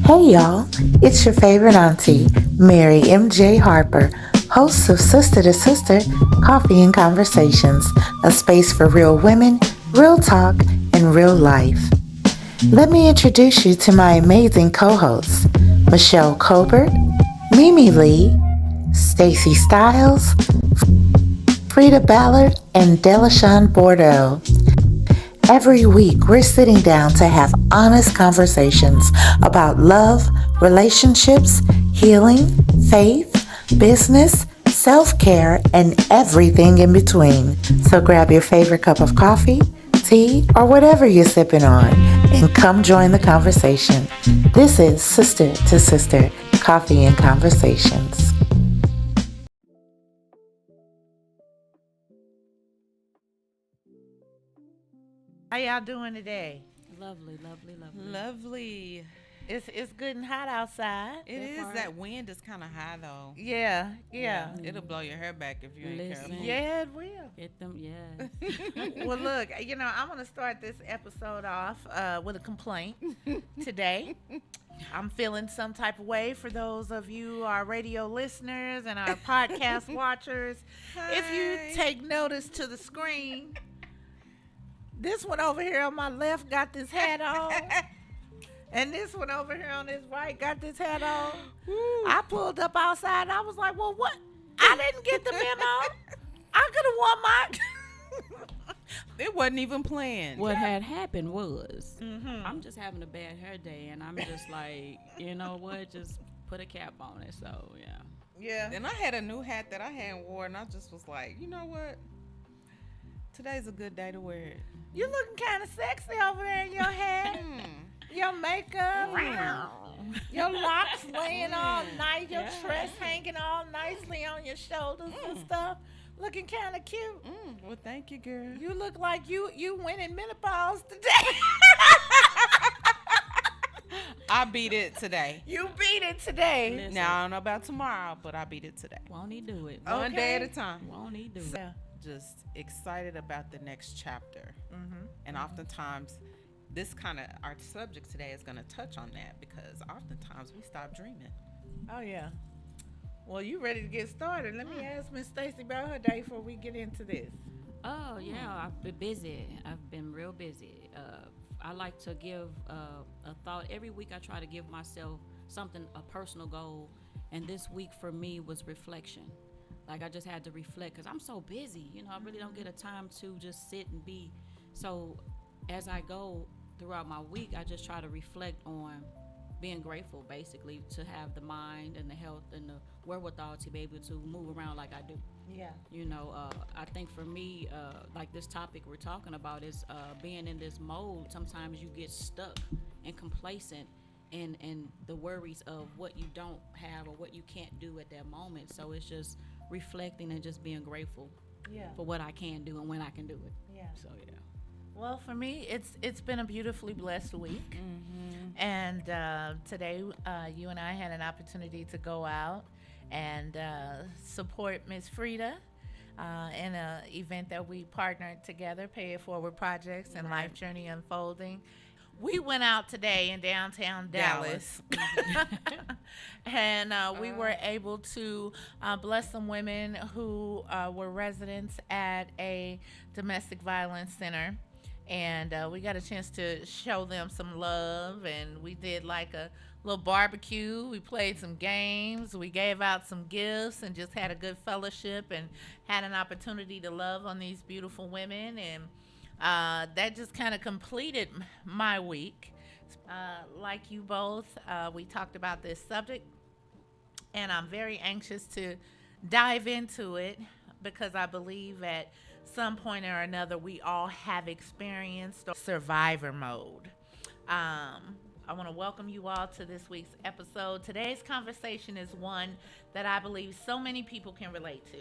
Hey y'all, it's your favorite auntie, Mary M.J. Harper, host of Sister to Sister Coffee and Conversations, a space for real women, real talk, and real life. Let me introduce you to my amazing co-hosts, Michelle Colbert, Mimi Lee, Stacy Stiles, Frida Ballard, and Delashawn Bordeaux. Every week, we're sitting down to have honest conversations about love, relationships, healing, faith, business, self-care, and everything in between. So grab your favorite cup of coffee, tea, or whatever you're sipping on, and come join the conversation. This is Sister to Sister Coffee and Conversations. How y'all doing today? Lovely, lovely, lovely. Lovely. It's good and hot outside. It is. That wind is kind of high though. Yeah. It'll blow your hair back if you ain't Listen. careful. Yeah, it will. Get them, yeah. Well, look, I'm going to start this episode off with a complaint today. I'm feeling some type of way for those of you, our radio listeners and our podcast watchers. If you Hi. take notice to the screen, this one over here on my left got this hat on. And this one over here on his right got this hat on. Woo. I pulled up outside and I was like, well, what? I didn't get the memo. I could have worn my. It wasn't even planned. What had happened was, Mhm. I'm just having a bad hair day, and I'm just like, you know what? Just put a cap on it. So yeah. Yeah. And I had a new hat that I hadn't worn, and I just was like, you know what? Today's a good day to wear it. You looking kind of sexy over there in your hair, your makeup, your locks laying all nice, your Yeah. dress hanging all nicely on your shoulders and stuff. Looking kind of cute. Well, thank you, girl. You look like you went in menopause today. I beat it today. You beat it today. Listen. Now I don't know about tomorrow, but I beat it today. Won't he do it? Oh. One day at a Okay. time. Won't he do it? Yeah. Just excited about the next chapter. Mm-hmm. And oftentimes, this kind of our subject today is going to touch on that because oftentimes we stop dreaming. Oh yeah. Well, you ready to get started? Let me ask Miss Stacy about her day before we get into this. Oh yeah, I've been busy. I've been real busy. I like to give a thought every week. I try to give myself something, a personal goal, and this week for me was reflection. Like I just had to reflect because I'm so busy. You know, I really don't get a time to just sit and be. So as I go throughout my week, I just try to reflect on being grateful, basically, to have the mind and the health and the wherewithal to be able to move around like I do. Yeah. You know, I think for me, like this topic we're talking about is being in this mode. Sometimes you get stuck and complacent in the worries of what you don't have or what you can't do at that moment. So it's just reflecting and just being grateful Yeah. for what I can do and when I can do it. Yeah. So yeah. Well, for me, it's been a beautifully blessed week, and today you and I had an opportunity to go out and support Miss Frida in an event that we partnered together, Pay It Forward Projects and Life Journey Unfolding. We went out today in downtown Dallas, and we were able to bless some women who were residents at a domestic violence center. And we got a chance to show them some love, and we did like a little barbecue. We played some games. We gave out some gifts and just had a good fellowship and had an opportunity to love on these beautiful women. And that just kind of completed my week. Like you both, we talked about this subject, and I'm very anxious to dive into it because I believe at some point or another we all have experienced survivor mode. I want to welcome you all to this week's episode. Today's conversation is one that I believe so many people can relate to,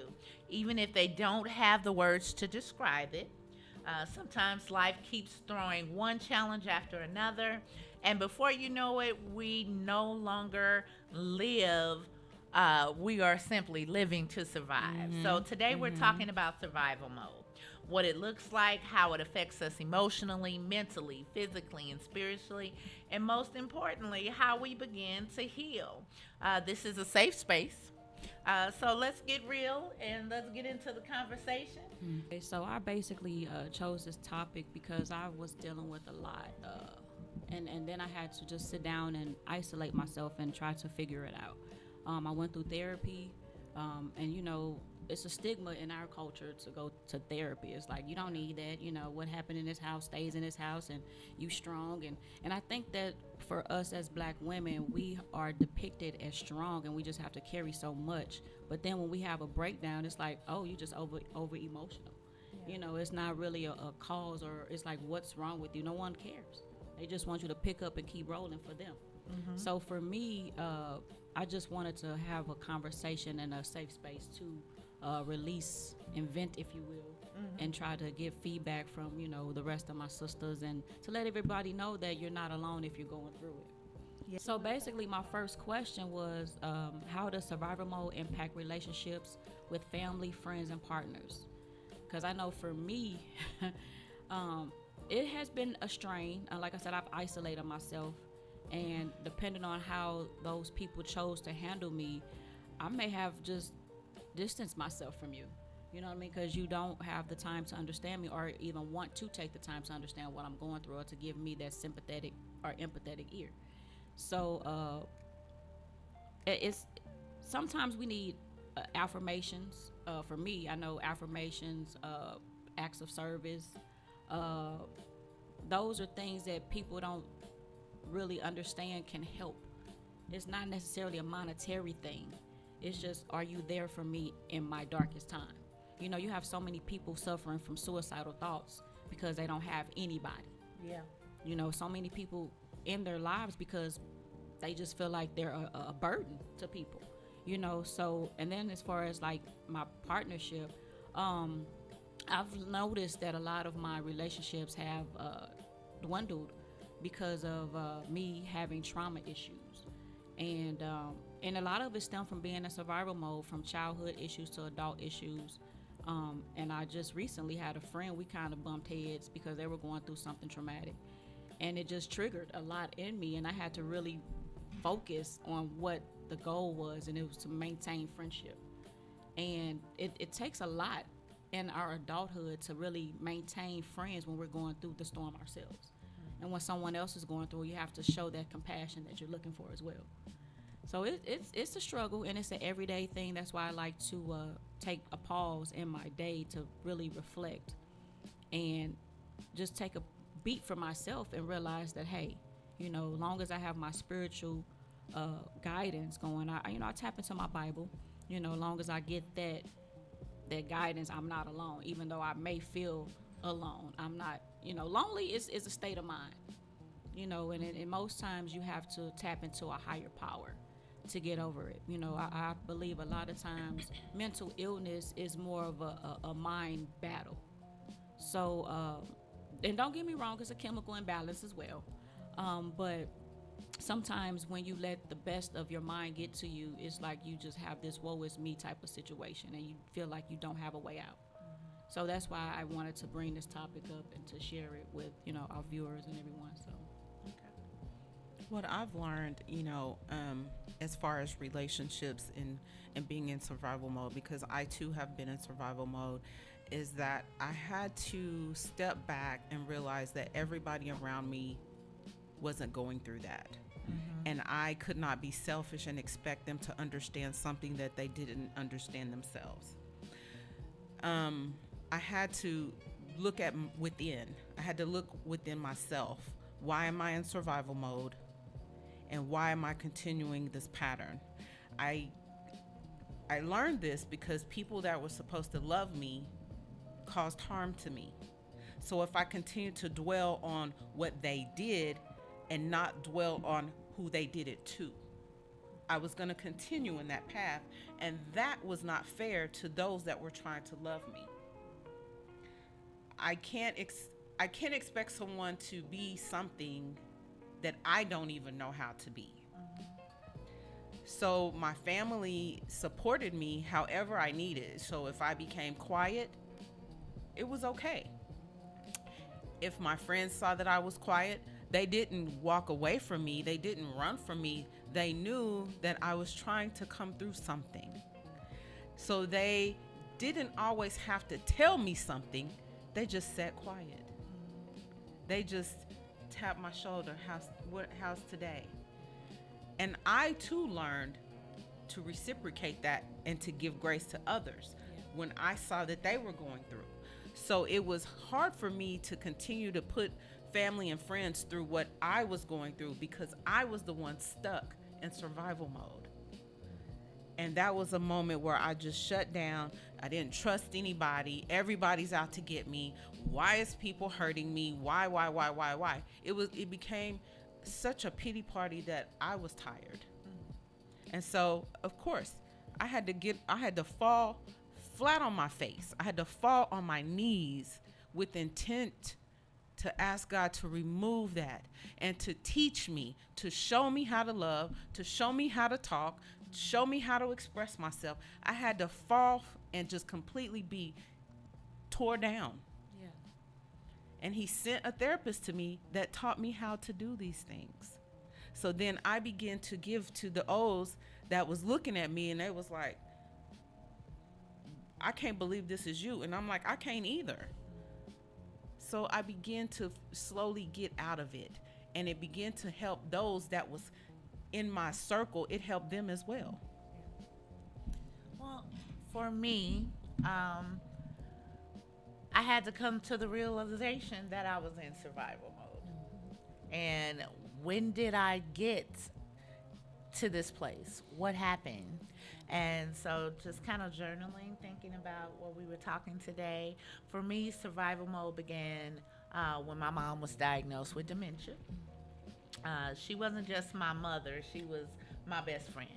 even if they don't have the words to describe it. Sometimes life keeps throwing one challenge after another, and before you know it, we no longer live. We are simply living to survive. So today we're talking about survival mode. what it looks like, how it affects us emotionally, mentally, physically, and spiritually, and most importantly, how we begin to heal. This is a safe space. So let's get real and let's get into the conversation. Okay, so I basically chose this topic because I was dealing with a lot, and then I had to just sit down and isolate myself and try to figure it out. I went through therapy, and it's a stigma in our culture to go to therapy. It's like, you don't need that. What happened in this house stays in this house, and you strong. And I think that for us as black women, we are depicted as strong, and we just have to carry so much. But then when we have a breakdown, it's like, oh, you just over emotional. It's not really a cause, or it's like, what's wrong with you? No one cares. They just want you to pick up and keep rolling for them. So for me, I just wanted to have a conversation and a safe space to release and vent, if you will, and try to get feedback from the rest of my sisters, and to let everybody know that you're not alone if you're going through it. Yeah. So basically, my first question was, how does survival mode impact relationships with family, friends, and partners? Because I know for me, it has been a strain. Like I said, I've isolated myself, and depending on how those people chose to handle me, I may have just distance myself from you. You know what I mean? Because you don't have the time to understand me, or even want to take the time to understand what I'm going through, or to give me that sympathetic or empathetic ear. So it's sometimes we need affirmations. For me, I know affirmations, acts of service. Those are things that people don't really understand can help. It's not necessarily a monetary thing. It's just, are you there for me in my darkest time? You have so many people suffering from suicidal thoughts because they don't have anybody. Yeah. So many people in their lives because they just feel like they're a burden to people. So, and then as far as like my partnership, I've noticed that a lot of my relationships have dwindled because of me having trauma issues. And a lot of it stemmed from being in survival mode, from childhood issues to adult issues. And I just recently had a friend, we kind of bumped heads because they were going through something traumatic. And it just triggered a lot in me, and I had to really focus on what the goal was, and it was to maintain friendship. And it takes a lot in our adulthood to really maintain friends when we're going through the storm ourselves. And when someone else is going through, you have to show that compassion that you're looking for as well. So it's a struggle, and it's an everyday thing. That's why I like to take a pause in my day to really reflect and just take a beat for myself and realize that, hey, long as I have my spiritual guidance going, I tap into my Bible. Long as I get that guidance, I'm not alone. Even though I may feel alone, I'm not. Lonely is a state of mind. And most times you have to tap into a higher power to get over it. I believe a lot of times mental illness is more of a mind battle. So, and don't get me wrong, it's a chemical imbalance as well. But sometimes when you let the best of your mind get to you, it's like you just have this woe is me type of situation, and you feel like you don't have a way out. So that's why I wanted to bring this topic up and to share it with, our viewers and everyone. So. What I've learned, as far as relationships and being in survival mode, because I too have been in survival mode, is that I had to step back and realize that everybody around me wasn't going through that. And I could not be selfish and expect them to understand something that they didn't understand themselves. I had to look at within. I had to look within myself. Why am I in survival mode? And why am I continuing this pattern? I learned this because people that were supposed to love me caused harm to me. So if I continue to dwell on what they did and not dwell on who they did it to, I was going to continue in that path, and that was not fair to those that were trying to love me. I can't expect someone to be something that I don't even know how to be. So my family supported me however I needed. So if I became quiet, it was okay. If my friends saw that I was quiet, they didn't walk away from me. They didn't run from me. They knew that I was trying to come through something. So they didn't always have to tell me something. They just sat quiet. They just tapped my shoulder. How's today? And I too learned to reciprocate that and to give grace to others when I saw that they were going through. So it was hard for me to continue to put family and friends through what I was going through because I was the one stuck in survival mode. And that was a moment where I just shut down. I didn't trust anybody. Everybody's out to get me. Why is people hurting me? Why? It became such a pity party that I was tired. And so, of course, I had to fall flat on my face. I had to fall on my knees with intent to ask God to remove that and to teach me, to show me how to love, to show me how to talk, show me how to express myself. I had to fall and just completely be tore down. Yeah. And he sent a therapist to me that taught me how to do these things. So then I began to give to the O's that was looking at me, and they was like, I can't believe this is you. And I'm like, I can't either. So I began to slowly get out of it, and it began to help those that was in my circle. It helped them as well. Well, for me, I had to come to the realization that I was in survival mode. And when did I get to this place? What happened? And so just kind of journaling, thinking about what we were talking today. For me, survival mode began when my mom was diagnosed with dementia. She wasn't just my mother, she was my best friend,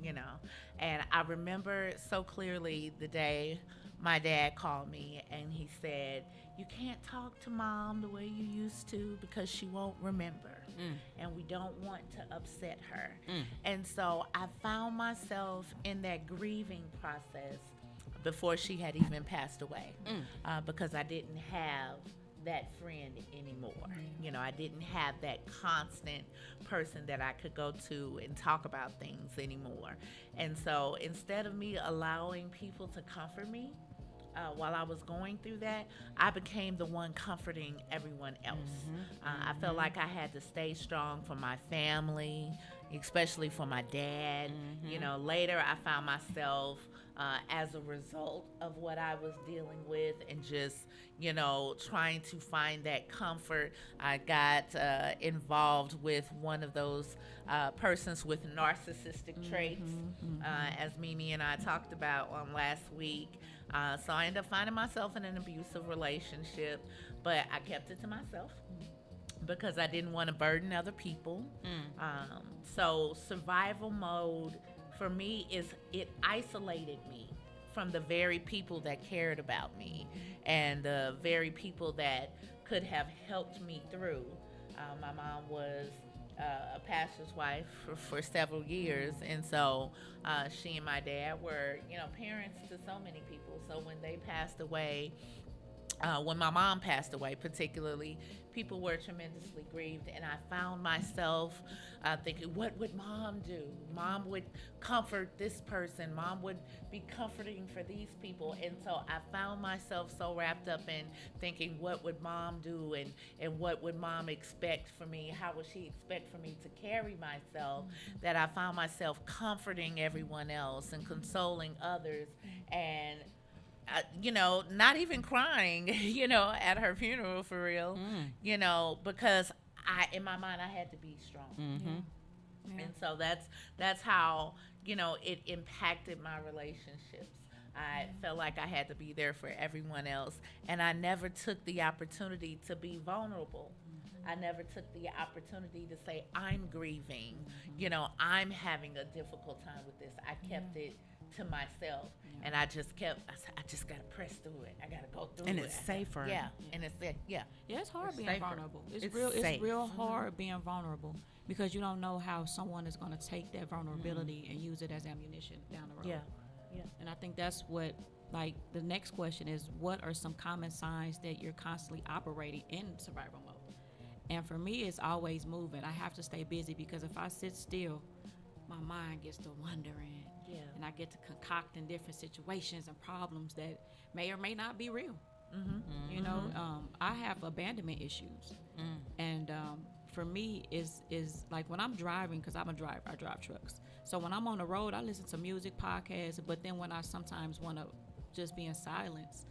you know. And I remember so clearly the day my dad called me and he said, you can't talk to mom the way you used to because she won't remember. And we don't want to upset her. And so I found myself in that grieving process before she had even passed away, because I didn't have that friend anymore. You know, I didn't have that constant person that I could go to and talk about things anymore. And so instead of me allowing people to comfort me, while I was going through that, I became the one comforting everyone else. I felt like I had to stay strong for my family, especially for my dad. You know, later I found myself as a result of what I was dealing with and just, you know, trying to find that comfort. I got involved with one of those persons with narcissistic traits, as Mimi and I talked about on last week. So I ended up finding myself in an abusive relationship, but I kept it to myself because I didn't want to burden other people. So survival mode for me it isolated me from the very people that cared about me and the very people that could have helped me through. My mom was a pastor's wife for several years, and so she and my dad were, you know, parents to so many people. So when they passed away, when my mom passed away particularly, people were tremendously grieved, and I found myself thinking, what would mom do? Mom would comfort this person. Mom would be comforting for these people. And so I found myself so wrapped up in thinking, what would mom do, and what would mom expect for me? How would she expect for me to carry myself? That I found myself comforting everyone else and consoling others, and you know, not even crying, you know, at her funeral for real, you know, because in my mind, I had to be strong. And so that's how, you know, it impacted my relationships. I felt like I had to be there for everyone else, and I never took the opportunity to be vulnerable. I never took the opportunity to say, I'm grieving, you know, I'm having a difficult time with this. I kept it to myself, and I just kept, I just got to press through it. I got to go through it. And it's safer. And it's, Yeah, it's hard being safer. vulnerable. It's safe. real hard being vulnerable because you don't know how someone is going to take that vulnerability and use it as ammunition down the road. Yeah. And I think that's what like the next question is, what are some common signs that you're constantly operating in survival mode? And for me, it's always moving. I have to stay busy, because if I sit still, my mind gets to wondering, Yeah. and I get to concocting different situations and problems that may or may not be real. You know, I have abandonment issues, and for me is like when I'm driving, because I'm a driver, I drive trucks. So when I'm on the road, I listen to music, podcasts, but then when I sometimes want to just be in silence,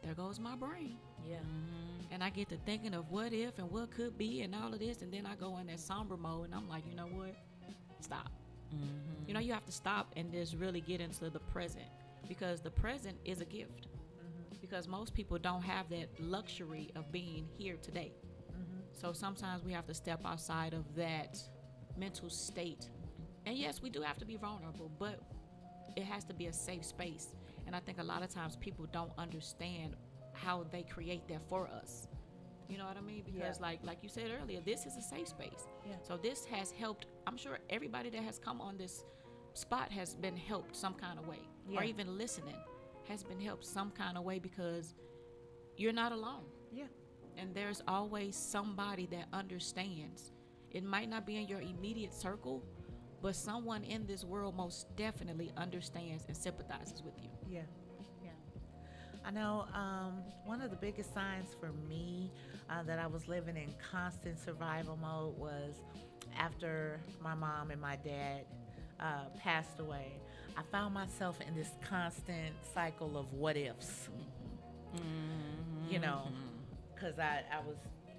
there goes my brain. Yeah. And I get to thinking of what if and what could be and all of this, and then I go in that somber mode, and I'm like, you know what? Stop. You know, you have to stop and just really get into the present, because the present is a gift. Because most people don't have that luxury of being here today. So sometimes we have to step outside of that mental state. And yes, we do have to be vulnerable, but it has to be a safe space. And I think a lot of times people don't understand how they create that for us. You know what I mean? Because like you said earlier, this is a safe space. Yeah. So this has helped. I'm sure everybody that has come on this spot has been helped some kind of way, or Yeah. even listening has been helped some kind of way, because you're not alone. Yeah. And there's always somebody that understands. It might not be in your immediate circle, but someone in this world most definitely understands and sympathizes with you. Yeah, yeah. I know one of the biggest signs for me that I was living in constant survival mode was after my mom and my dad passed away. I found myself in this constant cycle of what ifs, you know, because I was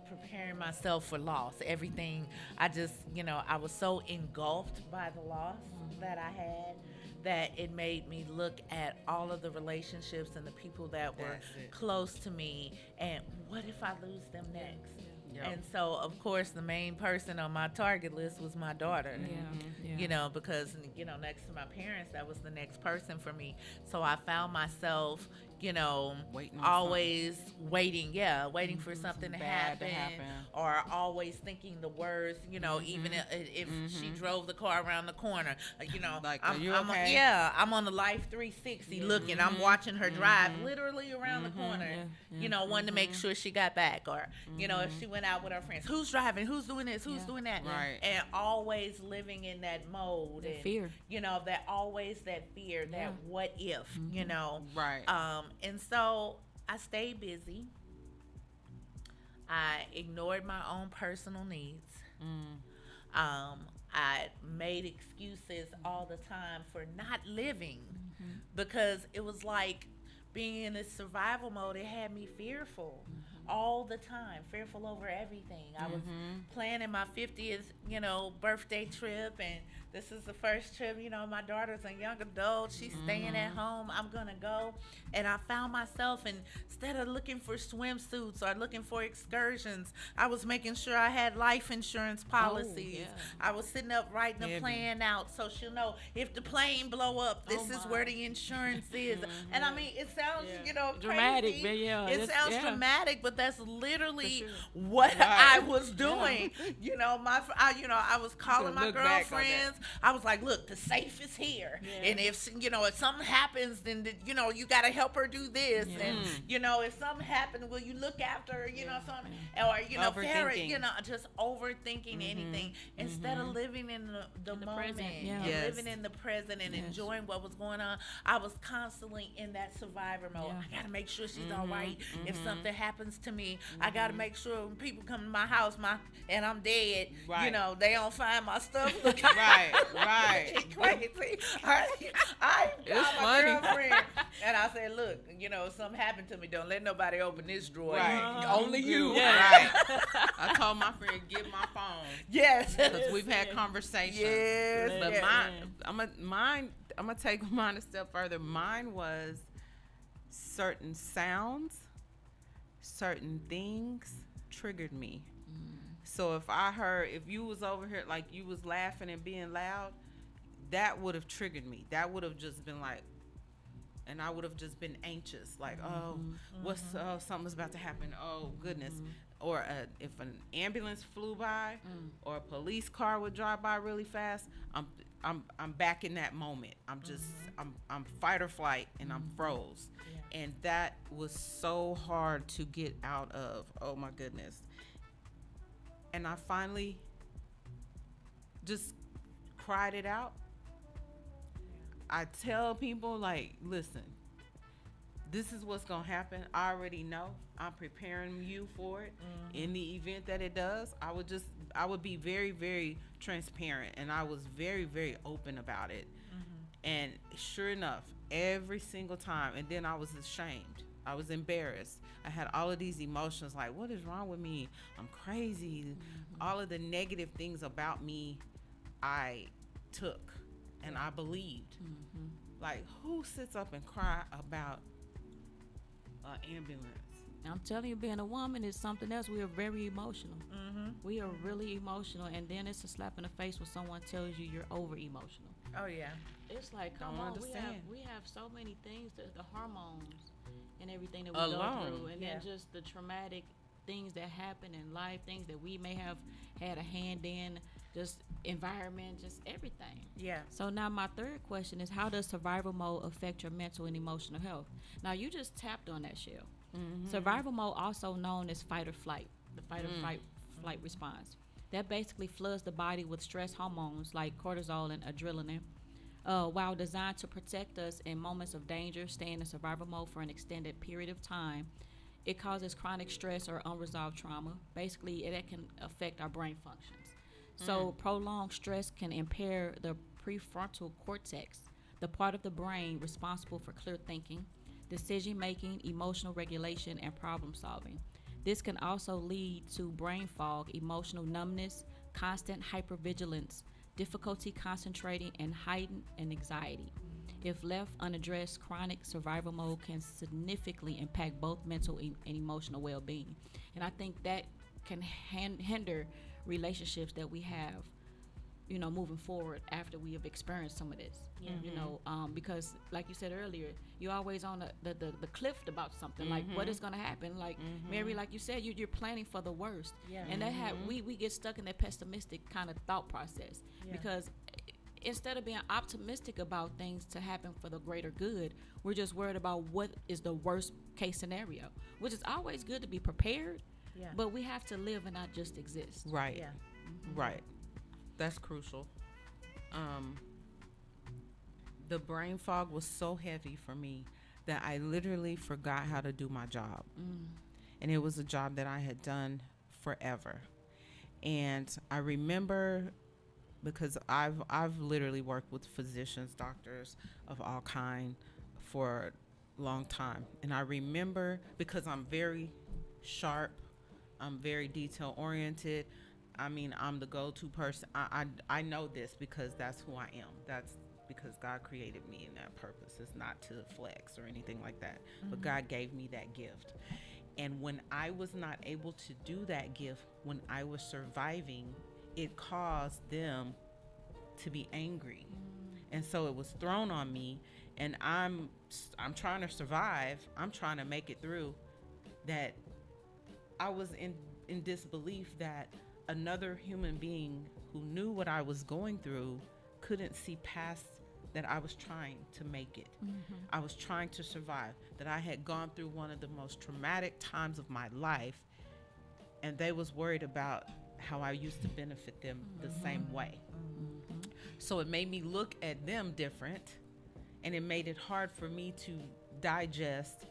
preparing myself for loss. Everything, I just, you know, I was so engulfed by the loss that I had, that it made me look at all of the relationships and the people that were That's it. close to me, and what if I lose them next? Yep. And so, of course, the main person on my target list was my daughter. Yeah. You know, because, you know, next to my parents, that was the next person for me. So I found myself, you know, Waiting on always waiting for something to bad to happen, happen. or always thinking the worst, you know, even if she drove the car around the corner, you know, Like, are you I'm okay? I'm on the Life 360 looking, I'm watching her drive literally around the corner, you know, wanting to make sure she got back, or, you know, if she went out with her friends, who's driving, who's doing this, who's doing that, Right. and always living in that mode, That and, fear. you know, that always that fear, that Yeah. what if, you know, Right. and so I stayed busy. I ignored my own personal needs. I made excuses all the time for not living, because it was like being in this survival mode. It had me fearful all the time, fearful over everything. I was planning my 50th, you know, birthday trip, and this is the first trip, you know, my daughter's a young adult, she's staying at home, I'm gonna go. And I found myself, instead of looking for swimsuits or looking for excursions, I was making sure I had life insurance policies. yeah. I was sitting up writing a Heavy. plan out, so she'll know if the plane blow up, this is my. where the insurance is. And I mean, it sounds, you know, Dramatic, crazy. but yeah, It that's- sounds yeah. dramatic, but that's literally sure. what Right. I was doing. You know, I was calling my look back on that. girlfriends. I was like, look, the safe is here, and if you know, if something happens, then you know, you got to help her do this, and you know, if something happened, will you look after her? You know, something, or you know, Overthinking. you know, just overthinking anything instead of living in the moment, present, yeah. and Yes. living in the present and Yes. enjoying what was going on. I was constantly in that survivor mode. Yeah. I got to make sure she's all right. If something happens to me, I got to make sure when people come to my house, and I'm dead, you Right. know, they don't find my stuff looking Right, right. crazy. I It's called my funny. girlfriend and I said, look, you know, if something happened to me, don't let nobody open this drawer. Right. Only you. Right. I told my friend, get my phone. Yes. Because we've had conversations. Yes. But yes. I'm gonna take mine a step further. Mine was certain sounds, certain things triggered me. So if you was over here, like you was laughing and being loud, that would have triggered me. That would have just been like, and I would have just been anxious, like, oh, something's about to happen. Oh goodness. if an ambulance flew by or a police car would drive by really fast, I'm back in that moment. I'm just I'm fight or flight, and I'm froze. And that was so hard to get out of. Oh my goodness. And I finally just cried it out. I tell people, like, listen, this is what's gonna happen. I already know. I'm preparing you for it. In the event that it does, I would be very, very transparent, and I was very, very open about it. And sure enough, every single time, and then I was ashamed. I was embarrassed. I had all of these emotions like, what is wrong with me? I'm crazy. All of the negative things about me, I took and I believed. Like, who sits up and cry about an ambulance? I'm telling you, being a woman is something else. We are very emotional. We are really emotional, and then it's a slap in the face when someone tells you you're over emotional. Oh yeah. It's like, come Don't on, understand. we have so many things, the hormones and everything that we Alone. go through, and Yeah. then just the traumatic things that happen in life, things that we may have had a hand in, just environment, just everything. Yeah. So now my third question is, how does survival mode affect your mental and emotional health? Now you just tapped on that, Shell. Survival mode, also known as fight or flight, the fight or flight response. That basically floods the body with stress hormones like cortisol and adrenaline. While designed to protect us in moments of danger, staying in survival mode for an extended period of time, it causes chronic stress or unresolved trauma. Basically, it can affect our brain functions. So prolonged stress can impair the prefrontal cortex, the part of the brain responsible for clear thinking, decision making, emotional regulation, and problem solving. This can also lead to brain fog, emotional numbness, constant hypervigilance, difficulty concentrating, and heightened anxiety. If left unaddressed, chronic survival mode can significantly impact both mental and emotional well-being. And I think that can hinder relationships that we have, moving forward after we have experienced some of this. Because like you said earlier, you're always on the cliff about something, like what is going to happen. Like Mary, like you said, you're planning for the worst. Yeah. And that we get stuck in that pessimistic kind of thought process, because instead of being optimistic about things to happen for the greater good, we're just worried about what is the worst case scenario, which is always good to be prepared. Yeah. But we have to live and not just exist. Right. Yeah. Right. That's crucial. The brain fog was so heavy for me that I literally forgot how to do my job. And it was a job that I had done forever. And I remember, because I've literally worked with physicians, doctors of all kind for a long time. And I remember, because I'm very sharp, I'm very detail oriented. I mean, I'm the go-to person. I know this because that's who I am. That's because God created me in that purpose. It's not to flex or anything like that. But God gave me that gift. And when I was not able to do that gift, when I was surviving, it caused them to be angry. And so it was thrown on me, and I'm trying to survive. I'm trying to make it through. That I was in disbelief that another human being who knew what I was going through couldn't see past that. I was trying to make it. I was trying to survive, that I had gone through one of the most traumatic times of my life, and they was worried about how I used to benefit them the same way. So it made me look at them different, and it made it hard for me to digest,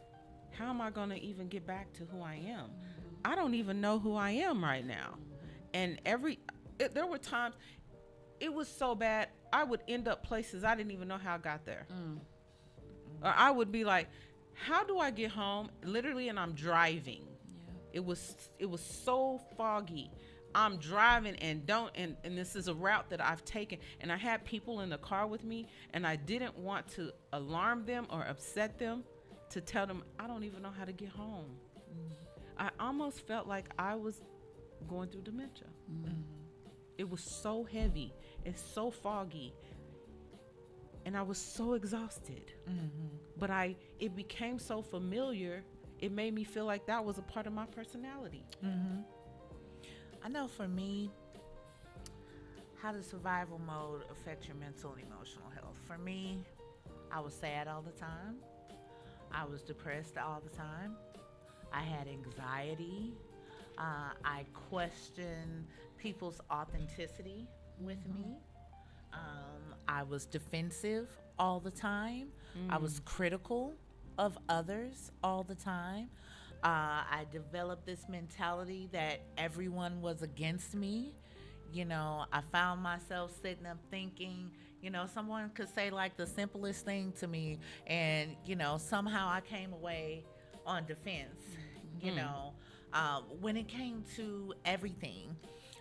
how am I going to even get back to who I am? I don't even know who I am right now. And there were times it was so bad, I would end up places I didn't even know how I got there. Or I would be like, how do I get home? Literally, and I'm driving. It was so foggy. I'm driving and this is a route that I've taken, and I had people in the car with me, and I didn't want to alarm them or upset them, to tell them I don't even know how to get home. I almost felt like I was going through dementia. It was so heavy and so foggy, and I was so exhausted. But it became so familiar, it made me feel like that was a part of my personality. I know for me, how does survival mode affect your mental and emotional health? For me, I was sad all the time. I was depressed all the time. I had anxiety. I questioned people's authenticity with me. I was defensive all the time. I was critical of others all the time. I developed this mentality that everyone was against me. You know, I found myself sitting up thinking, you know, someone could say like the simplest thing to me, and, you know, somehow I came away on defense, you know, when it came to everything.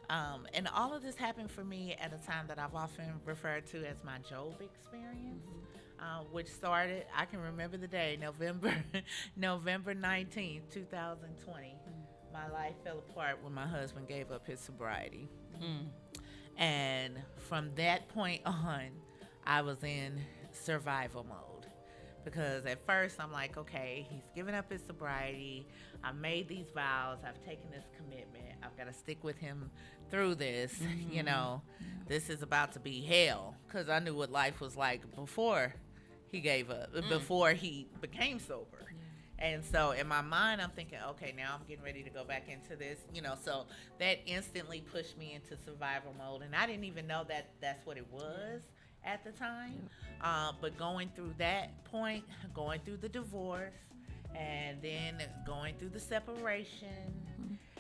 And all of this happened for me at a time that I've often referred to as my Job experience, which started, I can remember the day, November 19th, 2020. My life fell apart when my husband gave up his sobriety. And from that point on, I was in survival mode. Because at first I'm like, okay, he's given up his sobriety. I made these vows. I've taken this commitment. I've got to stick with him through this. You know, this is about to be hell. Because I knew what life was like before he gave up, before he became sober. And so in my mind, I'm thinking, okay, now I'm getting ready to go back into this, you know, so that instantly pushed me into survival mode. And I didn't even know that that's what it was at the time. But going through that point, going through the divorce, and then going through the separation,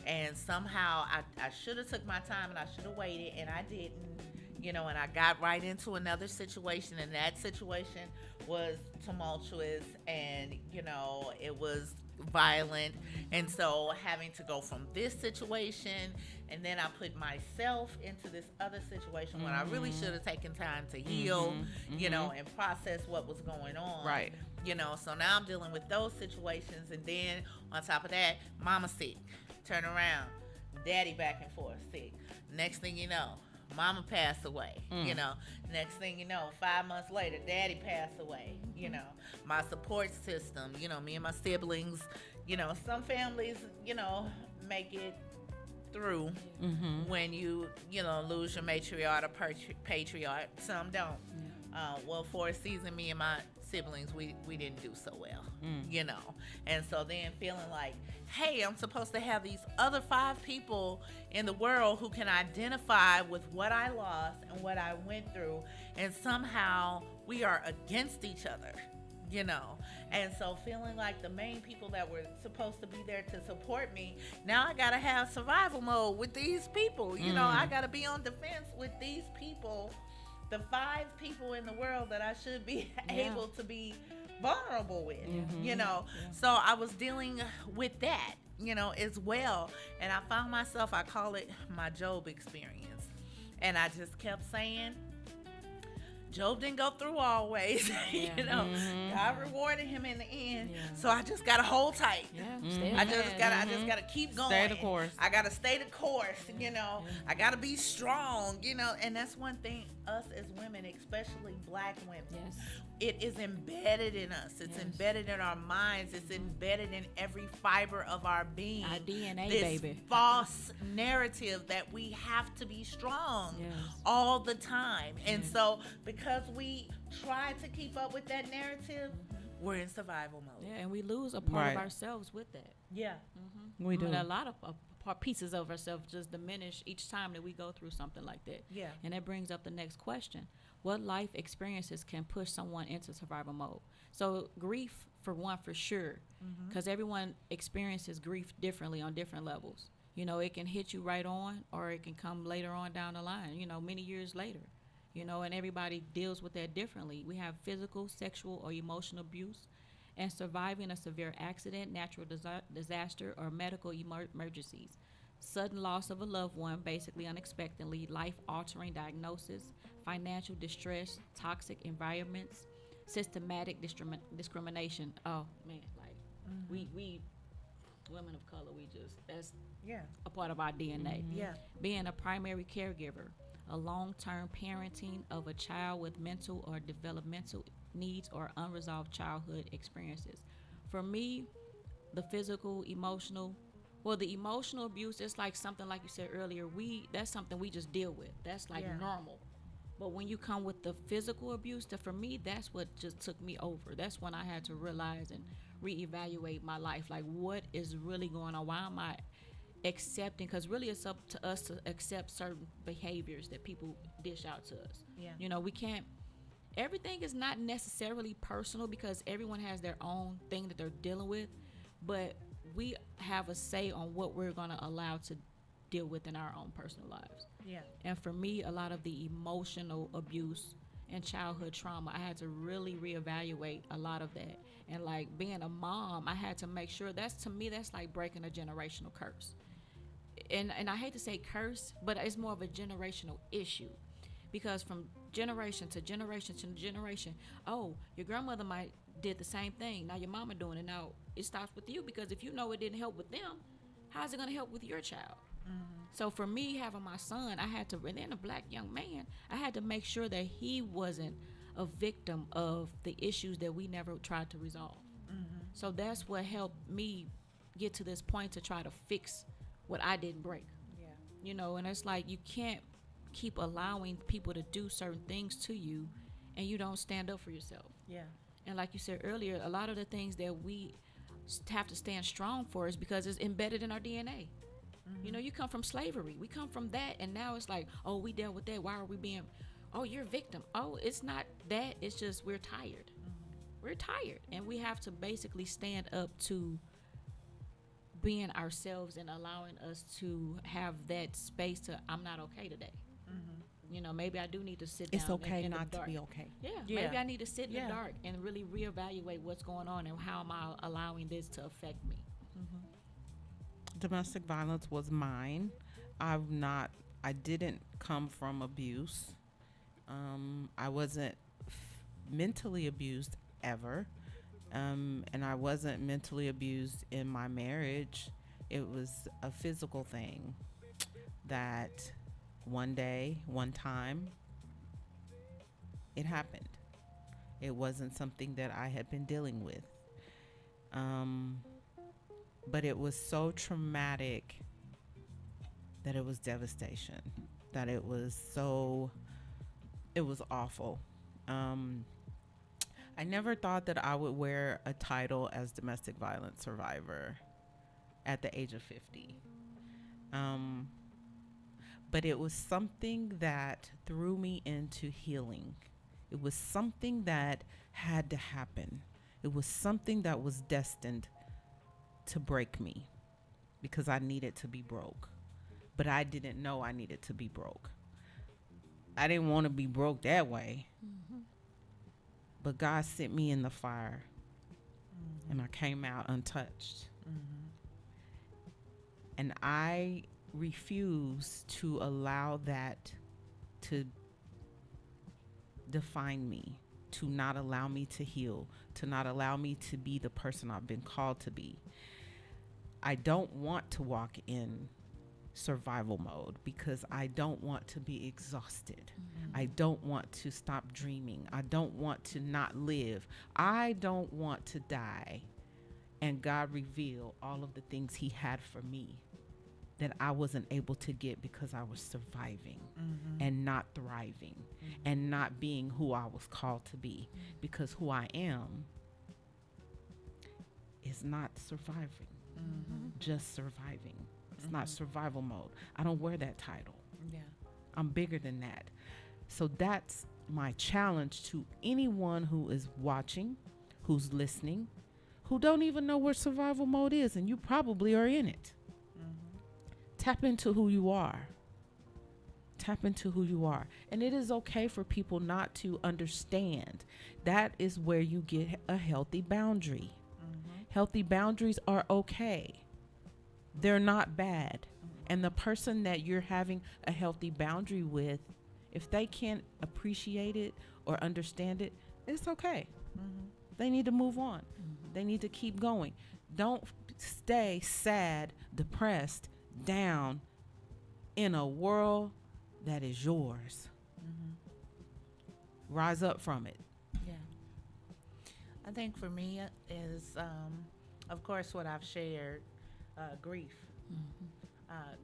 and somehow I should have took my time and I should have waited, and I didn't. You know, and I got right into another situation, and that situation was tumultuous, and, you know, it was violent. And so having to go from this situation, and then I put myself into this other situation when I really should have taken time to heal, you know, and process what was going on. Right. You know, so now I'm dealing with those situations, and then on top of that, mama sick, turn around, daddy back and forth sick. Next thing you know, mama passed away, you know. Next thing you know, 5 months later, daddy passed away, you know. My support system, you know, me and my siblings, you know, some families, you know, make it through when you know, lose your matriarch or patriarch. Some don't. Well, for a season, me and my siblings, we didn't do so well, you know. And so then feeling like, hey, I'm supposed to have these other 5 people in the world who can identify with what I lost and what I went through, and somehow we are against each other, you know. And so feeling like the main people that were supposed to be there to support me, now I gotta have survival mode with these people, you know. I gotta be on defense with these people, the 5 people in the world that I should be able to be vulnerable with, you know. So I was dealing with that, you know, as well. And I found myself, I call it my Job experience. And I just kept saying, Job didn't go through always, you know. God rewarded him in the end. So I just gotta hold tight. I just gotta keep going. Stay the course. I gotta stay the course, you know. I gotta be strong, you know. And that's one thing, us as women, especially black women, it is embedded in us. It's embedded in our minds. It's embedded in every fiber of our being. Our DNA, this baby. False narrative that we have to be strong all the time. And so because we try to keep up with that narrative, we're in survival mode. Yeah, and we lose a part of Right. ourselves with that. Yeah. We do. And a lot of pieces of ourselves just diminish each time that we go through something like that. Yeah. And that brings up the next question. What life experiences can push someone into survival mode? So grief, for one, for sure, because everyone experiences grief differently on different levels. You know, it can hit you right on, or it can come later on down the line, you know, many years later. You know, and everybody deals with that differently. We have physical, sexual, or emotional abuse, and surviving a severe accident, natural disaster, or medical emergencies. Sudden loss of a loved one, basically unexpectedly, life-altering diagnosis, financial distress, toxic environments, systematic discrimination. Oh man, like we women of color, that's a part of our DNA. Yeah. Being a primary caregiver, a long-term parenting of a child with mental or developmental needs or unresolved childhood experiences. For me, the physical, emotional. Well, the emotional abuse is like something like you said earlier. That's something we just deal with. That's like Yeah. normal. But when you come with the physical abuse, for me, that's what just took me over. That's when I had to realize and reevaluate my life. Like, what is really going on? Why am I accepting? Because really, it's up to us to accept certain behaviors that people dish out to us. Yeah. You know, we can't. Everything is not necessarily personal because everyone has their own thing that they're dealing with, but we have a say on what we're going to allow to deal with in our own personal lives. Yeah. And for me, a lot of the emotional abuse and childhood trauma, I had to really reevaluate a lot of that. And like being a mom, I had to make sure that's, to me, that's like breaking a generational curse. And I hate to say curse, but it's more of a generational issue. Because from generation to generation to generation, oh, your grandmother might did the same thing. Now your mama doing it. Now it stops with you, because if you know it didn't help with them, how's it going to help with your child? So for me, having my son, I had to, and then a black young man, I had to make sure that he wasn't a victim of the issues that we never tried to resolve. So that's what helped me get to this point to try to fix what I didn't break. Yeah. You know, and it's like you can't keep allowing people to do certain things to you and you don't stand up for yourself. Yeah. And like you said earlier, a lot of the things that we have to stand strong for is because it's embedded in our DNA. You know, you come from slavery. We come from that, and now it's like, oh, we dealt with that. Why are we being, oh, you're a victim. Oh, it's not that. It's just we're tired. We're tired, and we have to basically stand up to being ourselves and allowing us to have that space to, I'm not okay today. You know, maybe I do need to sit down. It's okay in the not to dark. be okay. Yeah, Yeah. maybe I need to sit in Yeah. the dark and really reevaluate what's going on and how am I allowing this to affect me. Domestic violence was mine. I didn't come from abuse. I wasn't mentally abused ever. And I wasn't mentally abused in my marriage. It was a physical thing that one day, one time, it happened. It wasn't something that I had been dealing with. But it was so traumatic that it was devastation, that it was awful. I never thought that I would wear a title as domestic violence survivor at the age of 50. But it was something that threw me into healing. It was something that had to happen. It was something that was destined to break me because I needed to be broke. But I didn't know I needed to be broke. I didn't want to be broke that way. But God sent me in the fire and I came out untouched. And I refuse to allow that to define me, to not allow me to heal, to not allow me to be the person I've been called to be. I don't want to walk in survival mode because I don't want to be exhausted. I don't want to stop dreaming. I don't want to not live. I don't want to die and God reveal all of the things he had for me that I wasn't able to get because I was surviving and not thriving and not being who I was called to be, because who I am is not surviving, just surviving. It's not survival mode. I don't wear that title. Yeah. I'm bigger than that. So that's my challenge to anyone who is watching, who's listening, who don't even know what survival mode is, and you probably are in it. Tap into who you are. Tap into who you are. And it is okay for people not to understand. That is where you get a healthy boundary. Healthy boundaries are okay. They're not bad. And the person that you're having a healthy boundary with, if they can't appreciate it or understand it, it's okay. They need to move on. They need to keep going. Don't stay sad, depressed, down in a world that is yours. Rise up from it. Yeah. I think for me is of course, what I've shared, grief.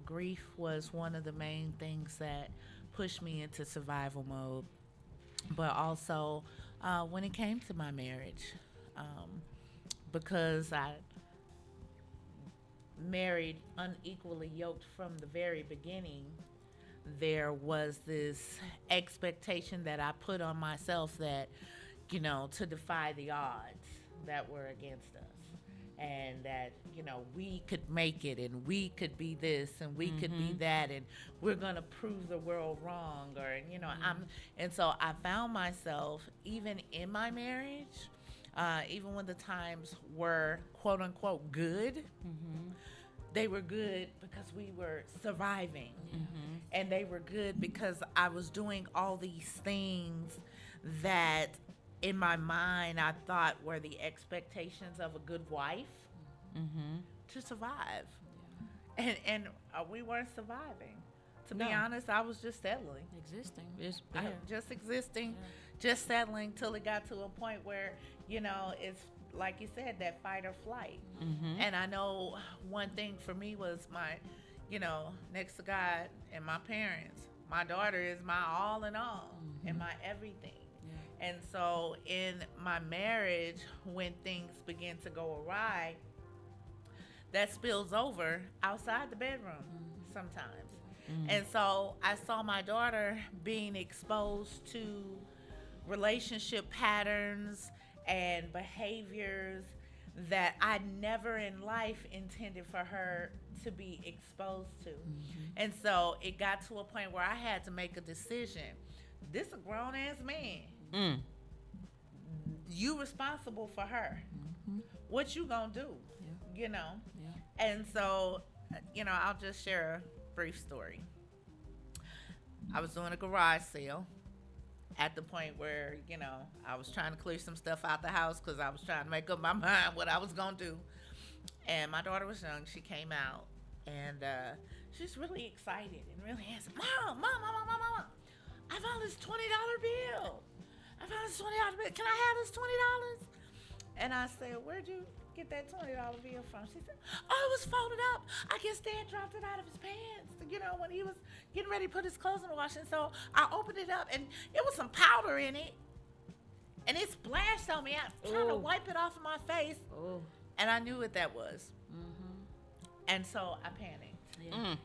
Grief was one of the main things that pushed me into survival mode. But also, when it came to my marriage, because I married unequally yoked from the very beginning, there was this expectation that I put on myself that, to defy the odds that were against us. And that, we could make it and we could be this and we could be that and we're going to prove the world wrong or, and so I found myself, even in my marriage, even when the times were quote unquote good, they were good because we were surviving. And they were good because I was doing all these things that in my mind I thought were the expectations of a good wife to survive. And we weren't surviving. To be honest, I was just settling. Existing. Just existing, just settling till it got to a point where, it's like you said, that fight or flight. And I know one thing for me was my, next to God and my parents, my daughter is my all in all and my everything. And so in my marriage, when things begin to go awry, that spills over outside the bedroom sometimes. And so I saw my daughter being exposed to relationship patterns and behaviors that I never in life intended for her to be exposed to. And so it got to a point where I had to make a decision. This a grown ass man. You responsible for her. What you gonna do? And so, I'll just share a brief story. I was doing a garage sale at the point where, I was trying to clear some stuff out the house because I was trying to make up my mind what I was gonna do. And my daughter was young. She came out and she's really excited and really handsome. Mom, I found this $20 bill. Can I have this $20? And I said, where'd you get that $20 bill from? She said, oh, it was folded up. I guess Dad dropped it out of his pants, when he was getting ready to put his clothes in the washing. So I opened it up and it was some powder in it. And it splashed on me. I trying to wipe it off of my face. And I knew what that was. And so I panicked.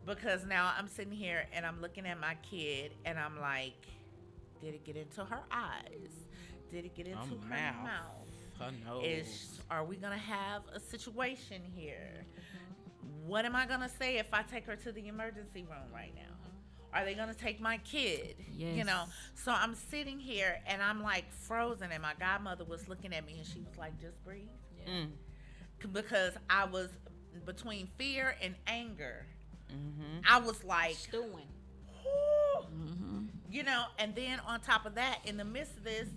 Because now I'm sitting here and I'm looking at my kid and I'm like, did it get into her eyes? Did it get into her mouth? Her nose. Are we going to have a situation here? What am I going to say if I take her to the emergency room right now? Are they going to take my kid? Yes. So I'm sitting here and I'm like frozen and my godmother was looking at me and she was like, just breathe. Because I was between fear and anger. I was like, Stewing. And then on top of that, in the midst of this,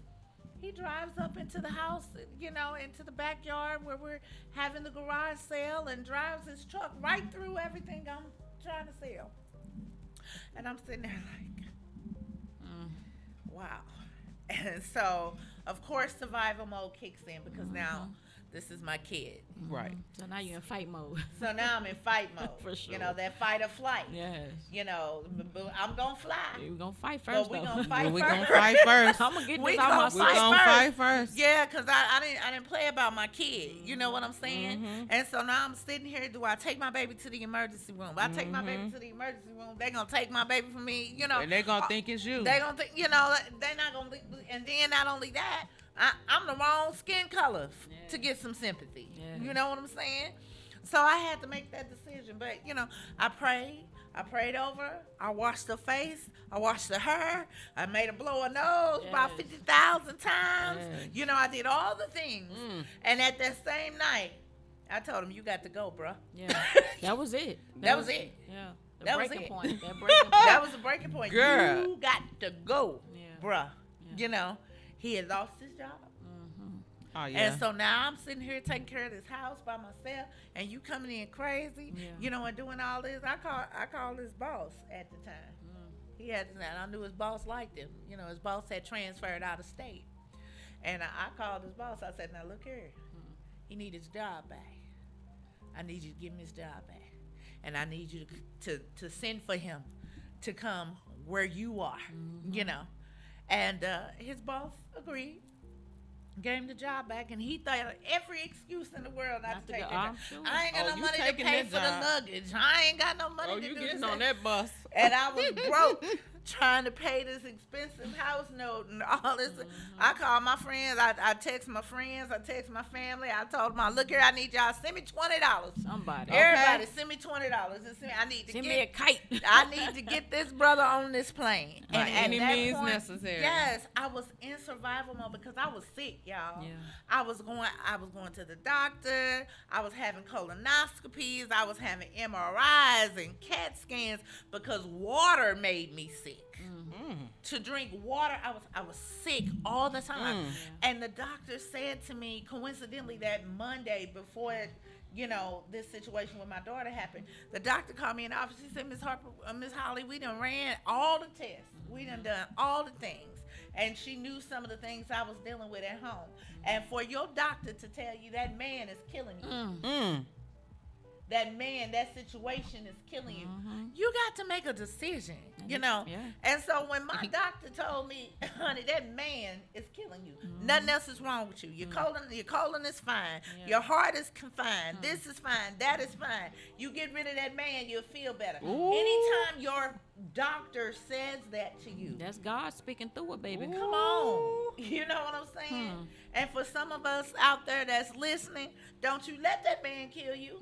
he drives up into the house, into the backyard where we're having the garage sale and drives his truck right through everything I'm trying to sell. And I'm sitting there like, wow. And so, of course, survival mode kicks in because now this is my kid. Right. So now you're in fight mode. So now I'm in fight mode. For sure. That fight or flight. Yes. I'm going to fly. We're going to fight first, But we're though. going to fight We're first. going to fight first. I'm going to get We this out gonna my We're fight going to first. fight first. Yeah, because I didn't play about my kid. You know what I'm saying? And so now I'm sitting here. Do I take my baby to the emergency room? If I take my baby to the emergency room, they're going to take my baby from me. And they're going to think it's you. They're going to think, they're not going to. And then not only that, I'm the wrong skin color to get some sympathy. Yeah. You know what I'm saying? So I had to make that decision. But, I prayed. I prayed over. I washed her face. I washed her hair. I made her blow her nose about Yes. 50,000 times. Yes. I did all the things. And at that same night, I told him, you got to go, bruh. Yeah. That was it. That was it. Yeah. The That was breaking it. point. That breaking point. That was a breaking point. Girl. You got to go, Yeah. bruh. Yeah. He had lost his job. Oh, yeah. And so now I'm sitting here taking care of this house by myself, and you coming in crazy, Yeah. and doing all this. I called his boss at the time. He had, and I knew his boss liked him. His boss had transferred out of state. And I called his boss. I said, now look here. He need his job back. I need you to give him his job back. And I need you to send for him to come where you are, you know. And his boss agreed, gave him the job back, and he thought of every excuse in the world not to take that job. Sure. I ain't got no you money to taking pay that for the job. luggage. I ain't got no money Oh, to you do getting this. on that bus? And I was broke trying to pay this expensive house note and all this. I called my friends. I text my friends. I text my family. I told them, look here, I need y'all. Send me $20. Somebody. Everybody, send me $20. And I need to Send get me a kite. I need to get this brother on this plane. By at any that means necessary. Yes, I was in survival mode because I was sick, y'all. Yeah. I was going to the doctor. I was having colonoscopies. I was having MRIs and CAT scans because water made me sick. To drink water, I was sick all the time. And the doctor said to me, coincidentally, that Monday before this situation with my daughter happened, the doctor called me in the office. He said, Miss Harper, Miss Holly, we done ran all the tests. We done all the things. And she knew some of the things I was dealing with at home. And for your doctor to tell you that man is killing you, that man, that situation is killing you, you got to make a decision, Yeah. And so when my doctor told me, honey, that man is killing you, nothing else is wrong with you. Your colon is fine. Yeah. Your heart is fine. This is fine. That is fine. You get rid of that man, you'll feel better. Anytime your doctor says that to you, That's God speaking through it, baby. come on. You know what I'm saying? And for some of us out there that's listening, don't you let that man kill you.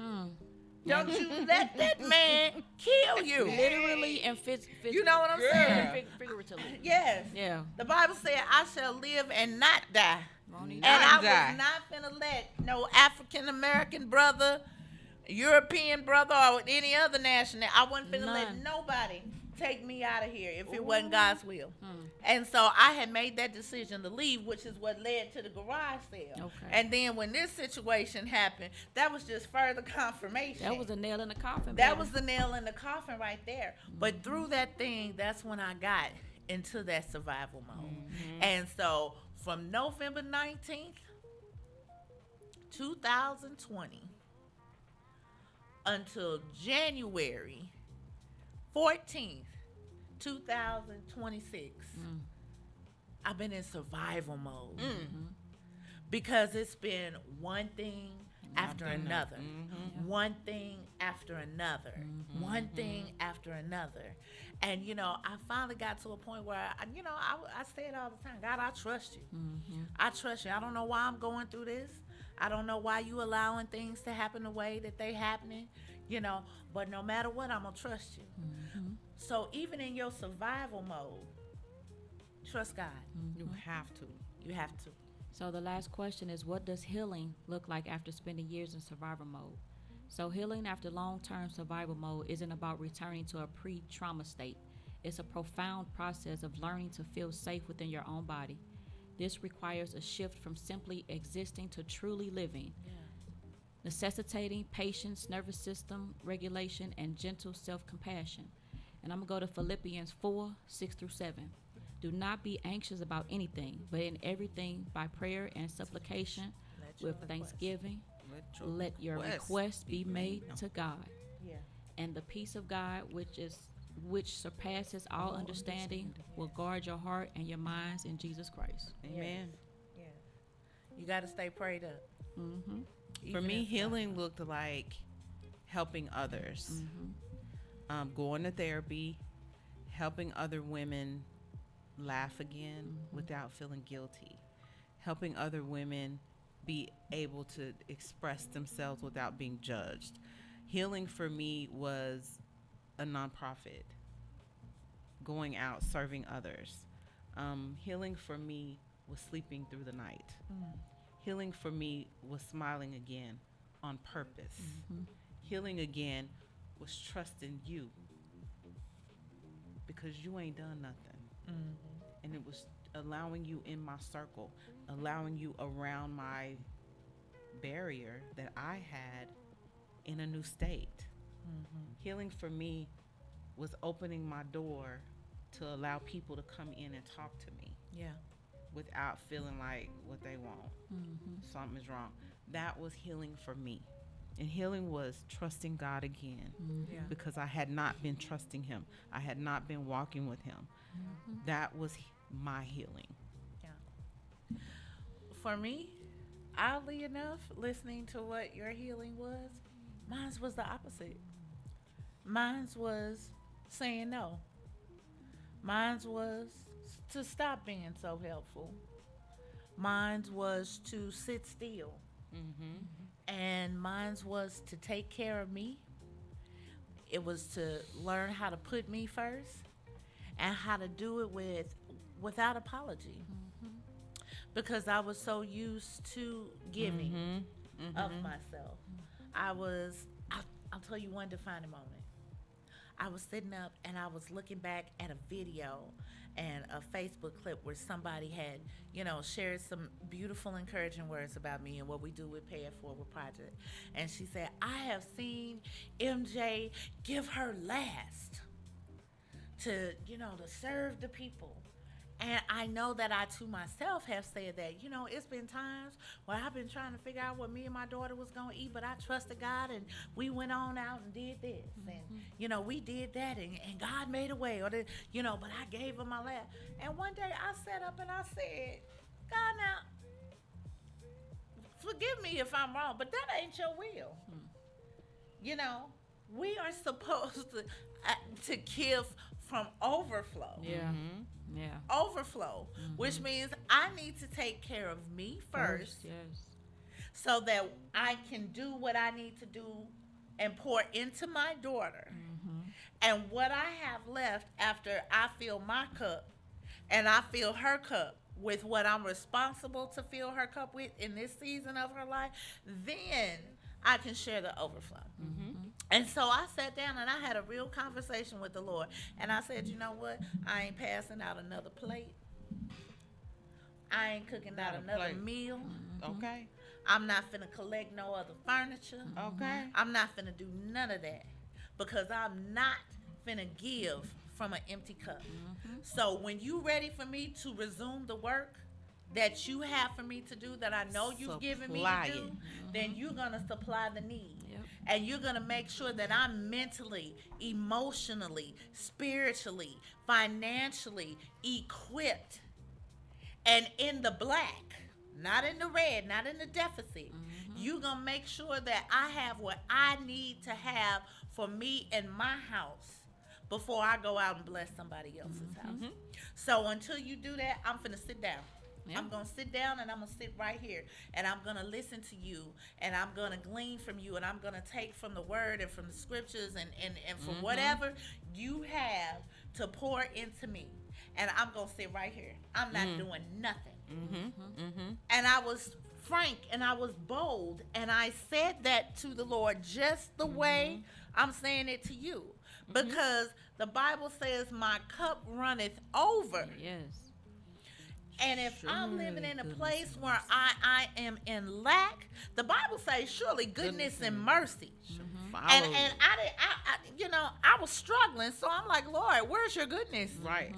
Don't you let that man kill you. Literally and You know what I'm saying? Figuratively. Yes. Yeah. The Bible said, I shall live and not die. Won't even- And I die. was not finna let no African American brother, European brother, or any other national, I wasn't finna let None. nobody take me out of here if it wasn't God's will. And so I had made that decision to leave, which is what led to the garage sale. Okay. And then when this situation happened, that was just further confirmation. That was a nail in the coffin. That baby. was the nail in the coffin right there. But through that thing, that's when I got into that survival mode. And so from November 19th, 2020 until January 14th, 2026, I've been in survival mode. Because it's been one thing after another. One thing after another. One thing after another. And, I finally got to a point where, I say it all the time, God, I trust you. I trust you. I don't know why I'm going through this. I don't know why you allowing things to happen the way that they happening, but no matter what, I'm going to trust you. So even in your survival mode, trust God. You have to. You have to. So the last question is, what does healing look like after spending years in survival mode? So healing after long-term survival mode isn't about returning to a pre-trauma state. It's a profound process of learning to feel safe within your own body. This requires a shift from simply existing to truly living, necessitating patience, nervous system regulation, and gentle self-compassion. And I'm going to go to Philippians 4:6-7. Do not be anxious about anything, but in everything by prayer and supplication with thanksgiving, let your requests be made to God. Yeah. And the peace of God, which surpasses all understanding, will guard your heart and your minds in Jesus Christ. Amen. Yeah. You got to stay prayed up. Mm-hmm. For Even me, if- healing looked like helping others, going to therapy, helping other women laugh again without feeling guilty, helping other women be able to express themselves without being judged. Healing for me was a nonprofit, going out serving others. Healing for me was sleeping through the night. Healing for me was smiling again on purpose. Healing again was trusting you because you ain't done nothing. And it was allowing you in my circle, allowing you around my barrier that I had in a new state. Healing for me was opening my door to allow people to come in and talk to me Yeah. without feeling like what they want. Something is wrong. that was healing for me. And healing was trusting God again, Yeah. because I had not been trusting him. I had not been walking with him. That was my healing. For me, oddly enough, listening to what your healing was, mine was the opposite. Mine was saying no. Mine was to stop being so helpful. Mine was to sit still. And mine was to take care of me. It was to learn how to put me first and how to do it without apology. Because I was so used to giving of myself. I'll tell you one defining moment. I was sitting up and I was looking back at a video and a Facebook clip where somebody had, shared some beautiful, encouraging words about me and what we do with Pay It Forward Project. And she said, I have seen MJ give her last to serve the people. And I know that I, to myself, have said that, it's been times where I've been trying to figure out what me and my daughter was going to eat, but I trusted God, and we went on out and did this. And, we did that, and God made a way. But I gave him my last. And one day I sat up and I said, God, now, forgive me if I'm wrong, but that ain't your will. We are supposed to give from overflow. Yeah. Yeah. Overflow, which means I need to take care of me first, Yes. so that I can do what I need to do and pour into my daughter. And what I have left after I fill my cup and I fill her cup with what I'm responsible to fill her cup with in this season of her life, then I can share the overflow. And so I sat down and I had a real conversation with the Lord. And I said, you know what? I ain't passing out another plate. I ain't cooking out another plate. meal. Okay. I'm not finna collect no other furniture. Okay. I'm not finna do none of that, because I'm not finna give from an empty cup. So when you ready for me to resume the work that you have for me to do, that I know you've given me Supply to do, it. then you're gonna supply the need. Yep. And you're going to make sure that I'm mentally, emotionally, spiritually, financially equipped and in the black, not in the red, not in the deficit. You're going to make sure that I have what I need to have for me and my house before I go out and bless somebody else's house. So until you do that, I'm going to sit down. Yeah. I'm going to sit down and I'm going to sit right here and I'm going to listen to you and I'm going to glean from you and I'm going to take from the word and from the scriptures and from whatever you have to pour into me. And I'm going to sit right here. I'm not doing nothing. And I was frank and I was bold and I said that to the Lord just the way I'm saying it to you. Because the Bible says my cup runneth over. Yes. And if I'm living in a place where I am in lack, the Bible says surely goodness and mercy. And I was struggling, so I'm like, Lord, where's your goodness? Right.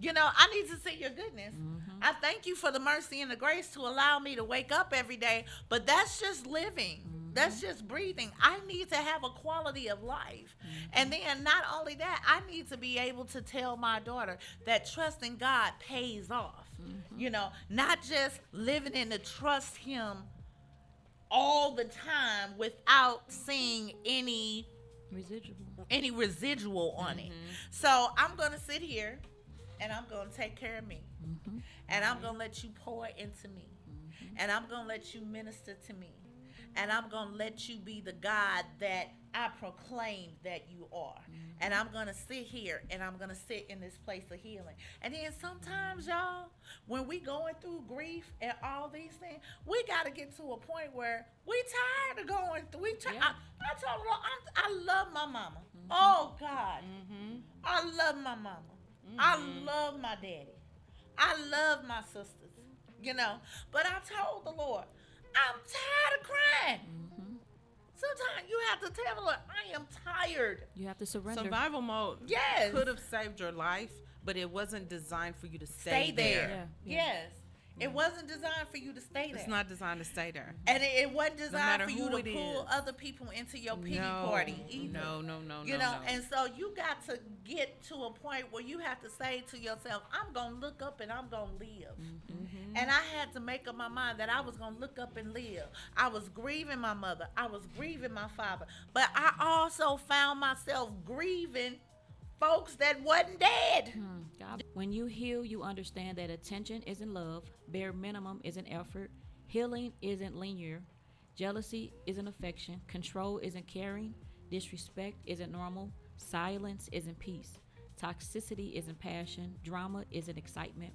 I need to see your goodness. I thank you for the mercy and the grace to allow me to wake up every day, but that's just living. That's just breathing. I need to have a quality of life. And then not only that, I need to be able to tell my daughter that trusting God pays off. Not just living in the trust him all the time without seeing any residual on it. So I'm going to sit here and I'm going to take care of me. And I'm going to let you pour into me. And I'm going to let you minister to me. And I'm going to let you be the God that I proclaim that you are. And I'm going to sit here and I'm going to sit in this place of healing. And then sometimes, y'all, when we going through grief and all these things, we got to get to a point where we tired of going through. I told the Lord, I love my mama. Oh, God. I love my mama. I love my daddy. I love my sisters, But I told the Lord, I'm tired of crying. Sometimes you have to tell the Lord, I am tired. You have to surrender. Survival mode Yes. could have saved your life, but it wasn't designed for you to stay there. Yes. It wasn't designed for you to stay there. It's not designed to stay there. And it wasn't designed matter for you who to it pull is. other people into your pity party either. No. You know, and so you got to get to a point where you have to say to yourself, I'm going to look up and I'm going to live. Mm-hmm. And I had to make up my mind that I was going to look up and live. I was grieving my mother. I was grieving my father. But I also found myself grieving folks that wasn't dead. God. When you heal, you understand that attention isn't love, bare minimum isn't effort, healing isn't linear, jealousy isn't affection, control isn't caring, disrespect isn't normal, silence isn't peace, toxicity isn't passion, drama isn't excitement,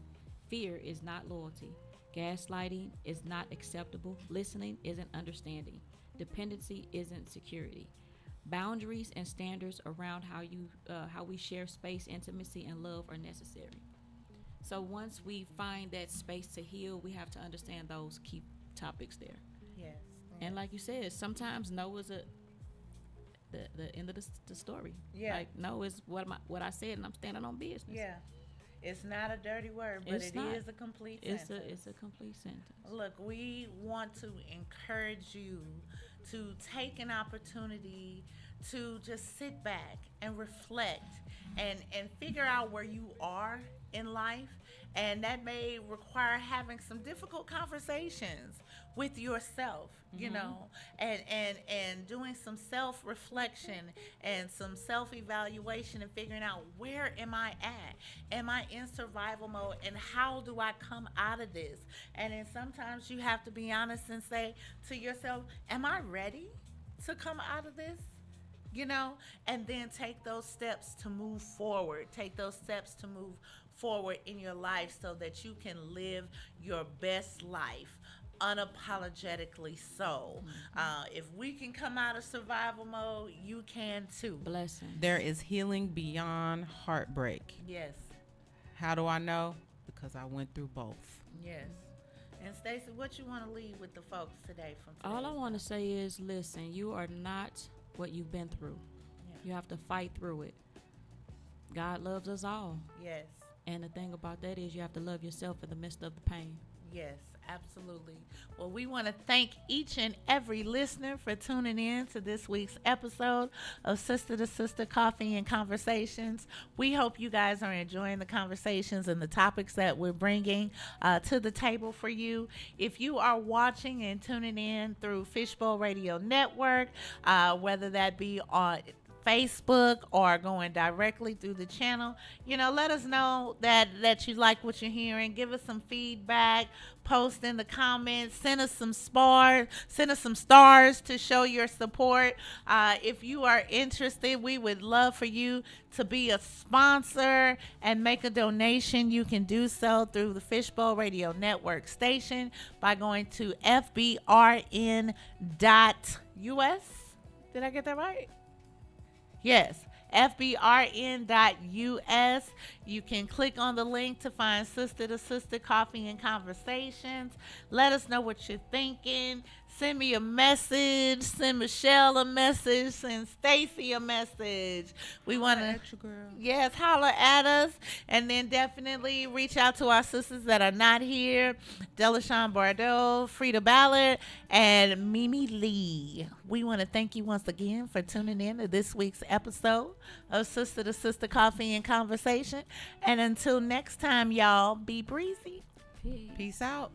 fear is not loyalty, gaslighting is not acceptable, listening isn't understanding, dependency isn't security. Boundaries and standards around how we share space, intimacy, and love are necessary. So once we find that space to heal, we have to understand those key topics there. Yes. And like you said, sometimes no is the end of the story. Yeah. Like no is what I said, and I'm standing on business. Yeah. It's not a dirty word, but It's it not. is a complete It's sentence. it's a complete sentence. Look, we want to encourage you to take an opportunity to just sit back and reflect and figure out where you are in life. And that may require having some difficult conversations with yourself, you know, and doing some self-reflection and some self-evaluation and figuring out, where am I at? Am I in survival mode? And how do I come out of this? And then sometimes you have to be honest and say to yourself, am I ready to come out of this? You know, and then take those steps to move forward. Take those steps to move forward in your life so that you can live your best life unapologetically so. If we can come out of survival mode, you can too. Blessing. There is healing beyond heartbreak. Yes, How do I know? Because I went through both. yes. And Stacey, what you want to leave with the folks today from today? All I want to say is, listen, you are not what you've been through. Yeah. You have to fight through it. God loves us all. Yes, And the thing about that is you have to love yourself in the midst of the pain. yes, absolutely. Well, we want to thank each and every listener for tuning in to this week's episode of Sister to Sister Coffee and Conversations. We hope you guys are enjoying the conversations and the topics that we're bringing to the table for you. If you are watching and tuning in through Fishbowl Radio Network, whether that be on Facebook or going directly through the channel, you know, let us know that you like what you're hearing. Give us some feedback, post in the comments, send us some stars to show your support. If you are interested, we would love for you to be a sponsor and make a donation. You can do so through the Fishbowl Radio Network station by going to fbrn.us. Did I get that right? Yes, fbrn.us. You can click on the link to find Sister to Sister Coffee and Conversations. Let us know what you're thinking. Send me a message. Send Michelle a message. Send Stacy a message. We want to, yes, holler at us. And then definitely reach out to our sisters that are not here. Delashawn Bordeaux, Frida Ballard, and Mimi Lee. We want to thank you once again for tuning in to this week's episode of Sister to Sister Coffee and Conversation. And until next time, y'all, be breezy. Peace. Peace out.